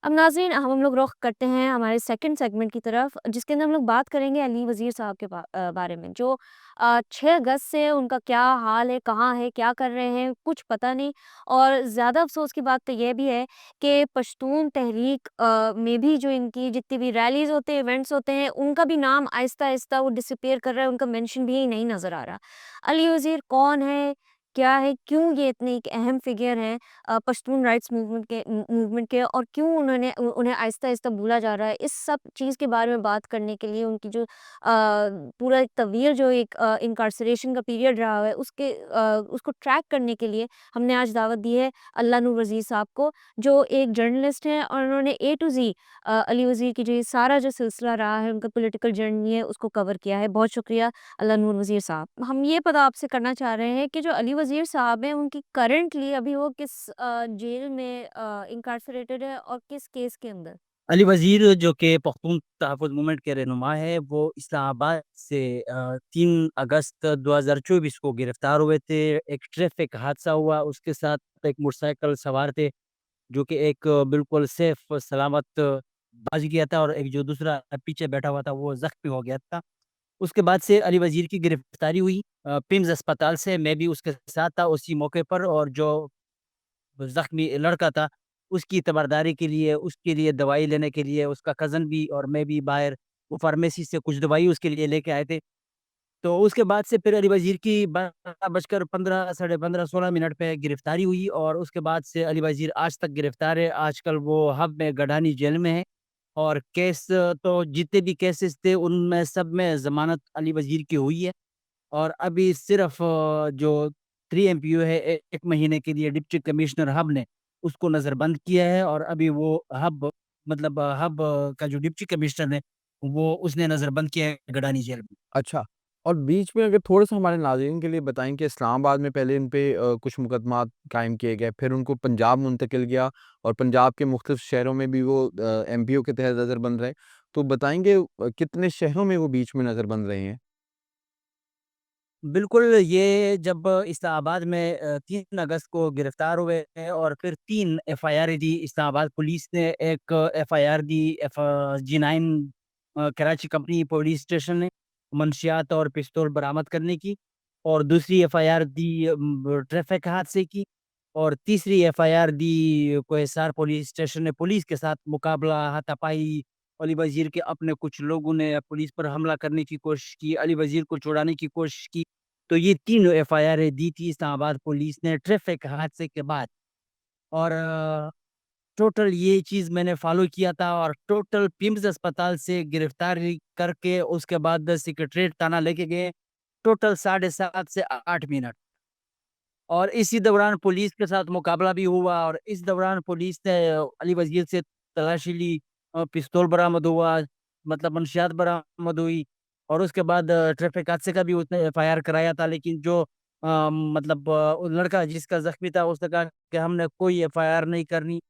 अब नाज़रीन हम लोग रुख करते हैं हमारे सेकंड सेगमेंट की तरफ, जिसके अंदर हम लोग बात करेंगे अली वज़ीर साहब के बारे में, जो 6 अगस्त से उनका क्या हाल है, कहाँ है, क्या कर रहे हैं, कुछ पता नहीं। और ज़्यादा अफ़सोस की बात तो ये भी है कि पश्तून तहरीक में भी जो इनकी जितनी भी रैलीज़ होते हैं, इवेंट्स होते हैं, उनका भी नाम आहिस्ता-आहिस्ता वो डिसअपीयर कर रहा है, उनका मेंशन भी नहीं नज़र आ रहा। अली वज़ीर कौन है, क्या है, क्यों ये इतने एक अहम फ़िगर हैं पश्तून राइट्स मूवमेंट के, और क्यों उन्हें आहिस्ता-आहिस्ता भूला जा रहा है। इस सब चीज़ के बारे में बात करने के लिए उनकी जो पूरा एक तवील जो एक इनकार्सरेशन का पीरियड रहा है उसको ट्रैक करने के लिए हमने आज दावत दी है अल्लाह नूर वज़ीर साहब को, जो एक जर्नलिस्ट हैं और उन्होंने ए टू ज़ी अली वज़ीर की जो ये सारा जो सिलसिला रहा है, उनका पॉलिटिकल जर्नी है, उसको कवर किया है। बहुत शुक्रिया अल्लाह नूर वज़ीर साहब। हम ये पता आपसे करना चाह रहे हैं कि जो अली वज़ीर साहब हैं, उनकी करंटली अभी वो किस जेल में इनकार्सरेटेड है और किस केस के अंदर? अली वज़ीर जो कि पख्तून तहफ़्फ़ुज़ मूवमेंट के रहनुमा हैं, वो इस्लामाबाद से 3 अगस्त 2024 को गिरफ़्तार हुए थे। एक ट्रैफ़िक हादसा हुआ, उसके साथ एक मोटरसाइकिल सवार थे, जो कि एक बिल्कुल सेफ़ सलामत बच गया था और एक जो दूसरा पीछे बैठा हुआ था, वो ज़ख्मी हो गया था। उसके बाद से अली वज़ीर की गिरफ़्तारी हुई पिम्स अस्पताल से। मैं भी उसके साथ था उसी मौके पर, और जो ज़ख्मी लड़का था, उसकी तबरदारी के लिए, उसके लिए दवाई लेने के लिए उसका कज़न भी और मैं भी बाहर वो फ़ार्मेसी से कुछ दवाई उसके लिए लेके आए थे। तो उसके बाद से फिर अली वज़ीर की 12 बजकर 15 साढ़े 15 16 मिनट पे गिरफ़्तारी हुई, और उसके बाद से अली वज़ीर आज तक गिरफ़्तार है। आजकल वो हब में गडानी जेल में है, और केस तो जितने भी केसेस थे उनमें सब में ज़मानत अली वज़ीर की हुई है। और अभी सिर्फ़ जो 3 एमपीओ है 1 महीने के लिए डिप्टी कमिश्नर हब ने उसको नज़रबंद किया है, और अभी वो हब मतलब हब का जो डिप्टी कमिश्नर है, वो उसने नज़रबंद किया है गडानी जेल में। अच्छा, और बीच में अगर थोड़ा-सा हमारे नाज़रीन के लिए बताएँ कि इस्लामाबाद में पहले इन पे कुछ मुकदमात कायम किए गए, फिर उनको पंजाब मुंतकिल किया और पंजाब के मुख्तलिफ़ शहरों में भी वो एमपीओ के तहत नज़रबंद रहे। तो बताएँगे कितने शहरों में वो बीच में नज़रबंद रहे हैं? बिल्कुल, ये जब इस्लामाबाद में 3 अगस्त को गिरफ्तार हुए थे, और फिर 3 एफआईआर दी इस्लामाबाद पुलिस ने। एक एफआईआर दी G9 Karachi company police station ने मंशियात और पिस्तौल बरामद करने की, और दूसरी एफआईआर दी ट्रैफिक हादसे की, और तीसरी एफआईआर दी कोहिसार पुलिस स्टेशन ने पुलिस के साथ मुकाबला हाथापाई। अली वज़ीर के अपने कुछ लोगों ने पुलिस पर हमला करने की कोशिश की, अली वज़ीर को छुड़ाने की कोशिश की। तो ये तीनों एफआईआरें दी थी इस्लामाबाद पुलिस ने ट्रैफ़िक हादसे के बाद। और टोटल ये चीज़ मैंने फ़ॉलो किया था, और टोटल पिम्स अस्पताल से गिरफ़्तारी करके उसके बाद सेक्रेटेरिएट थाना लेके गए, टोटल साढ़े 7 से 8 मिनट। और इसी दौरान पुलिस के साथ मुकाबला भी हुआ, और इस दौरान पुलिस ने अली वज़ीर से तलाशी ली, पिस्तौल बरामद हुआ, मतलब मंशियात बरामद हुई, और उसके बाद ट्रैफ़िक हादसे का भी उसने एफआईआर कराया था। लेकिन जो मतलब वो लड़का जिसका ज़ख्मी था, उसने कहा कि हमने कोई एफआईआर नहीं करनी,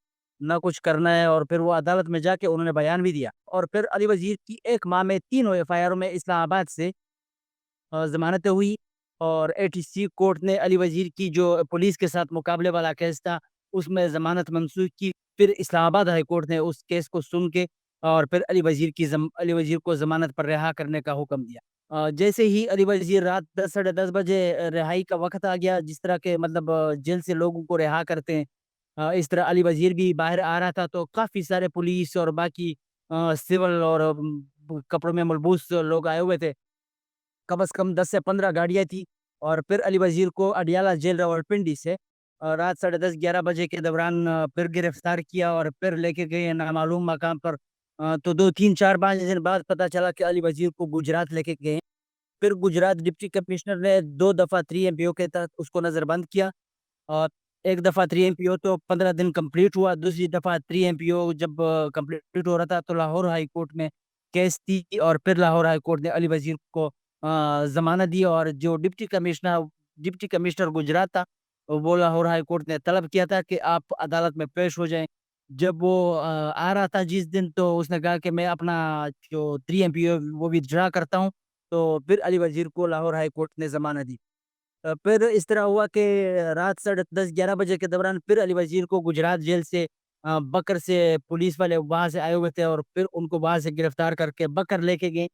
ना कुछ करना है, और फिर वो अदालत में जाके उन्होंने बयान भी दिया। और फिर अली वज़ीर की 1 माह में तीनों एफआईआरों में इस्लामाबाद से ज़मानतें हुई, और एटीसी कोर्ट ने अली वज़ीर की जो पुलिस के साथ मुकाबले वाला केस था, उसमें ज़मानत मंसूख की। फिर इस्लामाबाद हाई कोर्ट ने उस केस को सुन के, और फिर अली वज़ीर को ज़मानत पर रिहा करने का हुक्म दिया। जैसे ही अली वज़ीर रात 10 साढ़े 10 बजे रिहाई का वक़्त आ गया, जिस तरह के मतलब जेल से लोगों को रिहा करते हैं, इस तरह अली वज़ीर भी बाहर आ रहा था, तो काफ़ी सारे पुलिस और बाकी सिविल और कपड़ों में मलबूस लोग आए हुए थे। कम से कम 10 से 15 गाड़ियाँ थी, और फिर अली वज़ीर को अडयाला जेल रावलपिंडी से रात साढ़े 10-11 बजे के दौरान फिर गिरफ्तार किया, और फिर लेके गए नामालूम मकाम पर। तो 2, 3, 4, 5 दिन बाद पता चला कि अली वज़ीर को गुजरात लेके गए। फिर गुजरात डिप्टी कमिश्नर ने 2 दफ़ा 3 एमपीओ के तहत उसको नज़रबंद किया, और एक दफ़ा 3 एमपीओ तो 15 दिन कंप्लीट हुआ, दूसरी दफ़ा 3 एमपीओ जब कंप्लीट हो रहा था, तो लाहौर हाई कोर्ट में केस थी, और फिर लाहौर हाई कोर्ट ने अली वज़ीर को ज़मानत दी, और जो डिप्टी कमिश्नर गुजरात था, वो लाहौर हाई कोर्ट ने तलब किया था कि आप अदालत में पेश हो जाएँ। जब वो आ रहा था जिस दिन, तो उसने कहा कि मैं अपना जो 3 एमपीओ वो विथड्रा करता हूँ, तो फिर अली वज़ीर को लाहौर हाई कोर्ट ने ज़मानत दी। फिर इस तरह हुआ कि रात साढ़े 10-11 बजे के दौरान फिर अली वज़ीर को गुजरात जेल से بکر سے پولیس والے وہاں سے آئے ہوئے تھے اور پھر ان کو وہاں سے گرفتار کر کے بکر لے کے گئے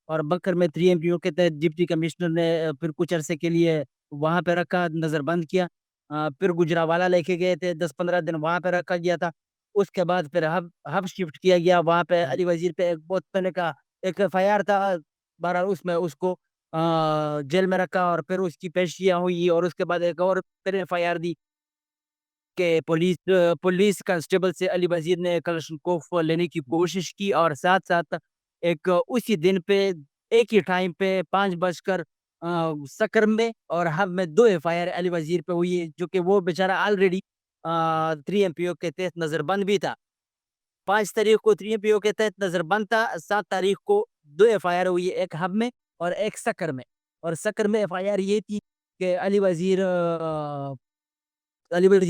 اور بکر میں 3 MPO کے تحت ڈپٹی کمشنر نے پھر کچھ عرصے کے لیے وہاں پہ رکھا، نظر بند کیا۔ پھر گجرانوالہ لے کے گئے تھے، 10-15 دن وہاں پہ رکھا گیا تھا۔ اس کے بعد پھر ہب شفٹ کیا گیا، وہاں پہ علی وزیر پہ ایک بہت پہلے کا ایک FIR تھا، بہرحال اس میں اس کو جیل میں رکھا اور پھر اس کی پیشیاں ہوئی اور اس کے بعد ایک اور پھر FIR دی کہ پولیس کانسٹیبل سے علی وزیر نے کلاشنکوف لینے کی کوشش کی اور ساتھ ساتھ ایک اسی دن پہ ایک ہی ٹائم پہ 5 بج کر سکر میں اور ہب میں 2 FIR علی وزیر پہ ہوئی ہے، جو کہ وہ بیچارہ آلریڈی 3 MPO کے تحت نظر بند بھی تھا۔ 5 تاریخ کو 3 MPO کے تحت نظر بند تھا، 7 تاریخ کو 2 FIR ہوئی ہے، ایک ہب میں اور ایک سکر میں۔ اور سکر میں FIR یہ تھی کہ علی وزیر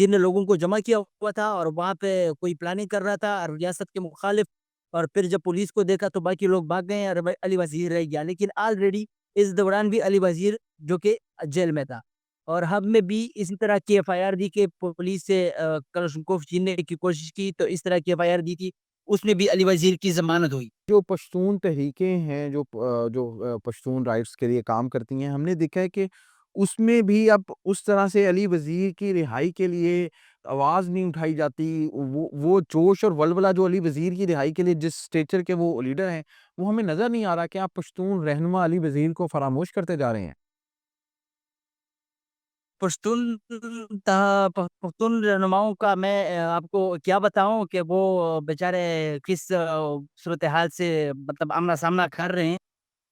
نے لوگوں کو جمع کیا ہوا تھا اور وہاں پہ کوئی پلاننگ کر رہا تھا اور ریاست کے مخالف، اور پھر جب پولیس کو دیکھا تو باقی لوگ بھاگ گئے اور علی وزیر رہ گیا، لیکن آلریڈی اس دوران بھی علی وزیر جو کہ جیل میں تھا۔ اور ہب میں بھی اسی طرح کی FIR دی کہ پولیس سے کلاشنکوف چھیننے کی کوشش کی، تو اس طرح کی FIR دی تھی، اس میں بھی علی وزیر کی ضمانت ہوئی۔ جو پشتون تحریکیں ہیں جو پشتون رائٹس کے لیے کام کرتی ہیں، ہم نے دیکھا ہے کہ اس میں بھی اب اس طرح سے علی وزیر کی رہائی کے لیے آواز نہیں اٹھائی جاتی۔ وہ جوش اور ولولہ جو علی وزیر کی رہائی کے لیے جس اسٹیچر کے وہ لیڈر ہیں، وہ ہمیں نظر نہیں آ رہا کہ آپ پشتون رہنما علی وزیر کو فراموش کرتے جا رہے ہیں۔ پشتون پختون رہنماؤں کا میں آپ کو کیا بتاؤں کہ وہ بیچارے کس صورتحال سے مطلب آمنا سامنا کر رہے ہیں۔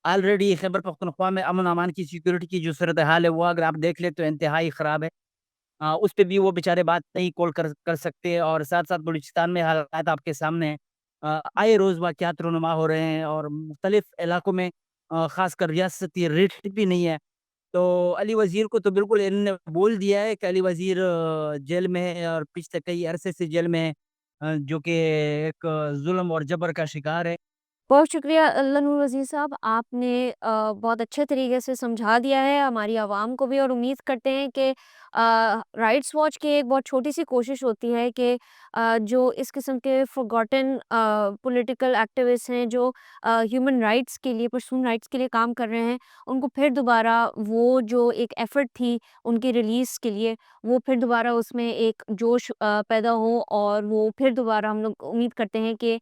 آلریڈی خیبر پختونخوا میں امن و امان کی سیکورٹی کی جو صورتحال ہے وہ اگر آپ دیکھ لیں تو انتہائی خراب ہے۔ اس پہ بھی وہ بیچارے بات نہیں کول کر سکتے، اور ساتھ ساتھ بلوچستان میں حالات آپ کے سامنے ہیں۔ آئے روز واقعات رونما ہو رہے ہیں اور مختلف علاقوں میں خاص کر ریاستی ریٹ بھی نہیں ہے۔ تو علی وزیر کو تو بالکل انہوں نے بول دیا ہے کہ علی وزیر جیل میں ہے اور پچھلے کئی عرصے سے جیل میں ہے، جو کہ ایک ظلم اور جبر کا شکار ہے۔ بہت شکریہ اللہ نور وزیر صاحب، آپ نے بہت اچھے طریقے سے سمجھا دیا ہے ہماری عوام کو بھی، اور امید کرتے ہیں کہ رائٹس واچ کی ایک بہت چھوٹی سی کوشش ہوتی ہے کہ جو اس قسم کے forgotten پولیٹیکل ایکٹیوسٹ ہیں، جو ہیومن رائٹس کے لیے، پرسون رائٹس کے لیے کام کر رہے ہیں، ان کو پھر دوبارہ وہ جو ایک ایفرٹ تھی ان کی ریلیز کے لیے، وہ پھر دوبارہ اس میں ایک جوش پیدا ہو، اور وہ پھر دوبارہ ہم لوگ امید کرتے ہیں کہ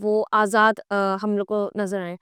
وہ آزاد ہم لوگ کو نظر آئیں۔